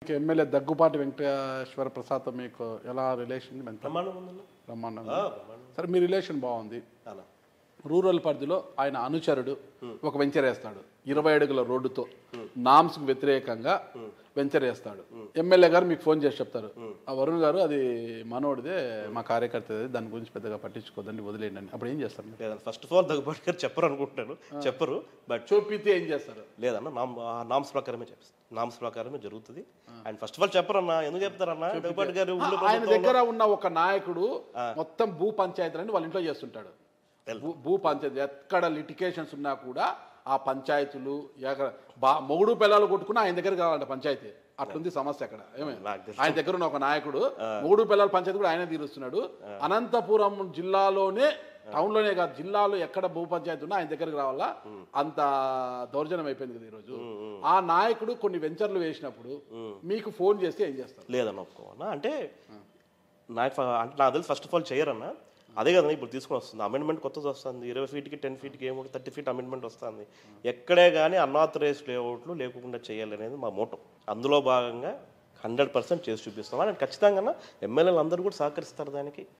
MLA Daggubati Venkateswara Prasad మీకు ఎలా relation ప్రమాణం ఉందన్న. బ్రహ్మాండంగా సరే మీ రిలేషన్ బాగుంది. అలా రూరల్ పరిధిలో ఆయన అనుచరుడు ఒక వెంచర్ వేస్తాడు 20 అడుగుల రోడ్డుతో నామ్స్కి వ్యతిరేకంగా వెంచర్ వేస్తాడు. ఎమ్మెల్యే గారు మీకు ఫోన్ చేసి చెప్తారు, ఆ వరుణ్ గారు అది మనోడిదే, మా కార్యకర్త దాని గురించి పెద్దగా పట్టించుకోదండి, వదిలేయండి అని. అప్పుడు ఏం చేస్తారు? లేదన్న, ఫస్ట్ ఆఫ్ ఆల్ దగ్గుబాటి గారు చెప్పరు అనుకుంటున్నాను, చెప్పరు. బట్ చూపితే ఏం చేస్తారు? లేదన్న, నామ్స్ ప్రకారమే చేపిస్తారు, నామ్స్ ప్రకారమే జరుగుతుంది. అండ్ ఫస్ట్ ఆఫ్ ఆల్ చెప్పరన్నా, ఎందుకు చెప్తారన్నా? దగ్గుబాటి గారు ఆయన దగ్గర ఉన్న ఒక నాయకుడు మొత్తం భూ పంచాయతీలని వాళ్ళ ఇంట్లో చేస్తుంటాడు. భూ పంచాయతీ ఎక్కడ లిటికేషన్స్ ఉన్నా కూడా ఆ పంచాయతీలు మొగుడు పిల్లలు కొట్టుకుని ఆయన దగ్గర కావాలంట పంచాయతీ. అట్లుంది సమస్య అక్కడ. ఆయన దగ్గర ఉన్న ఒక నాయకుడు మొగుడు పిల్లల పంచాయతీ కూడా ఆయనే తీరుస్తున్నాడు. అనంతపురం జిల్లాలోనే, టౌన్లోనే కాదు, జిల్లాలో ఎక్కడ భూ పంచాయతీ ఉన్నా ఆయన దగ్గరకు రావాలా, అంత దౌర్జన్యం అయిపోయింది కదా ఈరోజు. ఆ నాయకుడు కొన్ని వెంచర్లు వేసినప్పుడు మీకు ఫోన్ చేస్తే ఏం చేస్తారు? లేదన్న, ఒప్పుకోవన్నా. అంటే నాకు తెలిసి ఫస్ట్ ఆఫ్ ఆల్ చేయరన్నా. అదే కదన్నా ఇప్పుడు తీసుకొని వస్తుంది అమెండ్మెంట్, కొత్తది వస్తుంది. 20 ఫీట్కి 10 ఫీట్కి ఏమో 30 ఫీట్ అమెండ్మెంట్ వస్తుంది. ఎక్కడే కానీ అన్ఆథరైజ్డ్ లేఅవుట్లు లేకుండా చేయాలనేది మా మోటో. అందులో భాగంగా 100% చేసి చూపిస్తాం. అండ్ ఖచ్చితంగా ఎమ్మెల్యేలు అందరూ కూడా సహకరిస్తారు దానికి.